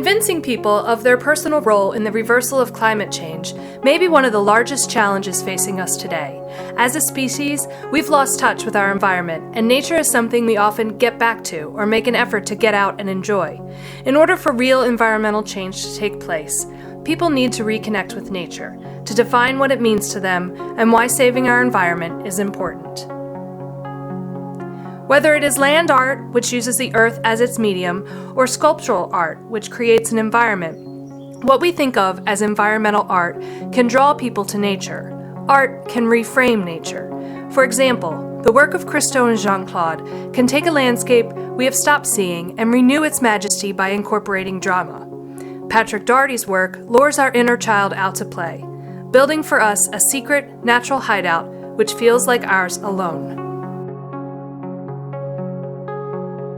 Convincing people of their personal role in the reversal of climate change may be one of the largest challenges facing us today. As a species, we've lost touch with our environment, and nature is something we often get back to or make an effort to get out and enjoy. In order for real environmental change to take place, people need to reconnect with nature, to define what it means to them and why saving our environment is important. Whether it is land art, which uses the earth as its medium, or sculptural art, which creates an environment, what we think of as environmental art can draw people to nature. Art can reframe nature. For example, the work of Christo and Jean-Claude can take a landscape we have stopped seeing and renew its majesty by incorporating drama. Patrick Doherty's work lures our inner child out to play, building for us a secret, natural hideout which feels like ours alone.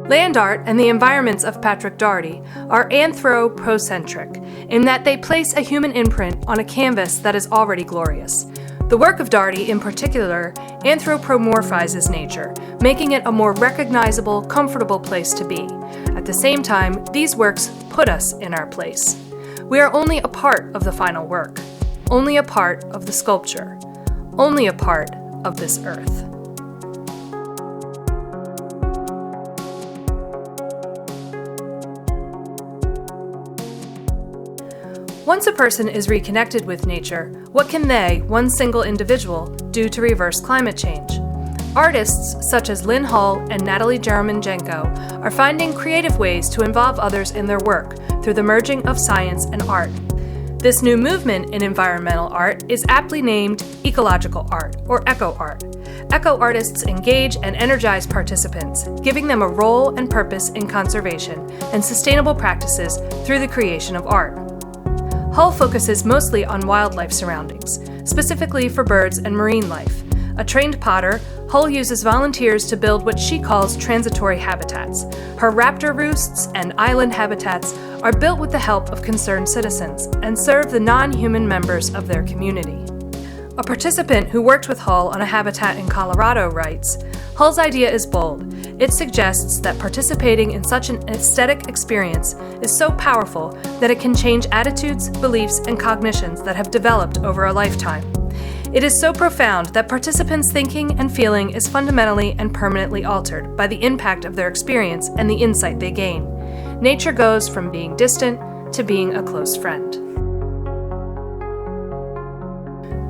Land art and the environments of Patrick Doherty are anthropocentric in that they place a human imprint on a canvas that is already glorious. The work of Doherty, in particular, anthropomorphizes nature, making it a more recognizable, comfortable place to be. At the same time, these works put us in our place. We are only a part of the final work, only a part of the sculpture, only a part of this earth. Once a person is reconnected with nature, what can they, one single individual, do to reverse climate change? Artists such as Lynn Hull and Natalie Jeremenjenko are finding creative ways to involve others in their work through the merging of science and art. This new movement in environmental art is aptly named ecological art, or eco art. Eco artists engage and energize participants, giving them a role and purpose in conservation and sustainable practices through the creation of art. Hull focuses mostly on wildlife surroundings, specifically for birds and marine life. A trained potter, Hull uses volunteers to build what she calls transitory habitats. Her raptor roosts and island habitats are built with the help of concerned citizens and serve the non-human members of their community. A participant who worked with Hull on a habitat in Colorado writes, "Hull's idea is bold. It suggests that participating in such an aesthetic experience is so powerful that it can change attitudes, beliefs, and cognitions that have developed over a lifetime. It is so profound that participants' thinking and feeling is fundamentally and permanently altered by the impact of their experience and the insight they gain. Nature goes from being distant to being a close friend."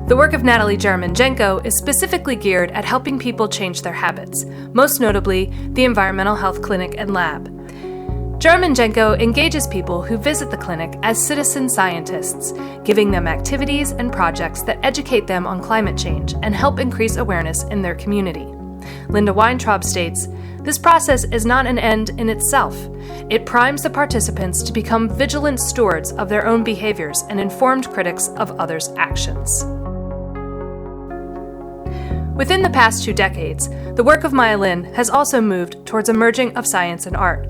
The work of Natalie Jeremenjenko is specifically geared at helping people change their habits, most notably the Environmental Health Clinic and Lab. Jeremenjenko engages people who visit the clinic as citizen scientists, giving them activities and projects that educate them on climate change and help increase awareness in their community. Linda Weintraub states, "This process is not an end in itself. It primes the participants to become vigilant stewards of their own behaviors and informed critics of others' actions." Within the past 2 decades, the work of Maya Lin has also moved towards a merging of science and art.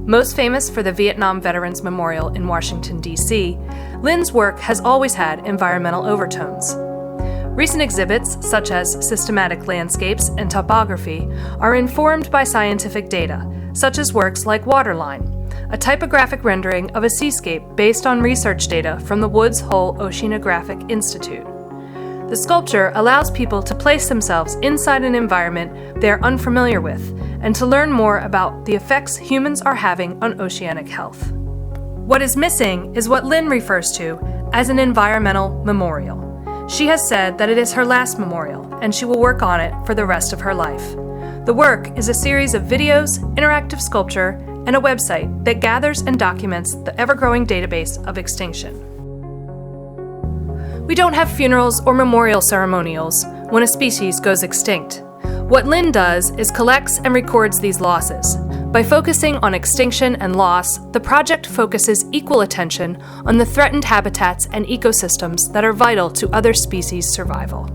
Most famous for the Vietnam Veterans Memorial in Washington, D.C., Lin's work has always had environmental overtones. Recent exhibits, such as systematic landscapes and topography, are informed by scientific data, such as works like Waterline, a typographic rendering of a seascape based on research data from the Woods Hole Oceanographic Institute. The sculpture allows people to place themselves inside an environment they are unfamiliar with and to learn more about the effects humans are having on oceanic health. What is missing is what Lynn refers to as an environmental memorial. She has said that it is her last memorial, and she will work on it for the rest of her life. The work is a series of videos, interactive sculpture, and a website that gathers and documents the ever-growing database of extinction. We don't have funerals or memorial ceremonials when a species goes extinct. What Lynn does is collects and records these losses. By focusing on extinction and loss, the project focuses equal attention on the threatened habitats and ecosystems that are vital to other species' survival.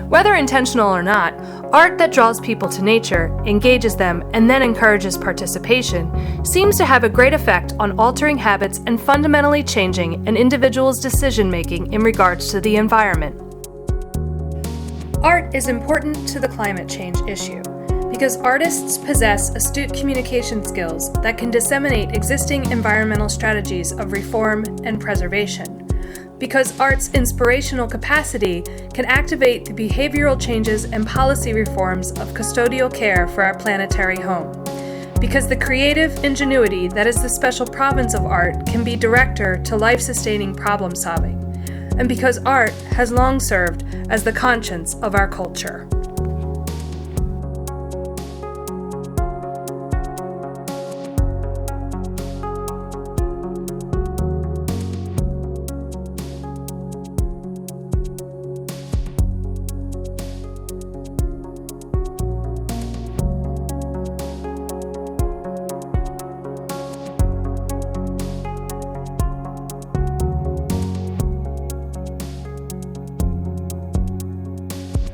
Whether intentional or not, art that draws people to nature, engages them, and then encourages participation seems to have a great effect on altering habits and fundamentally changing an individual's decision-making in regards to the environment. Art is important to the climate change issue Because artists possess astute communication skills that can disseminate existing environmental strategies of reform and preservation. Because art's inspirational capacity can activate the behavioral changes and policy reforms of custodial care for our planetary home. Because the creative ingenuity that is the special province of art can be director to life-sustaining problem-solving. And because art has long served as the conscience of our culture.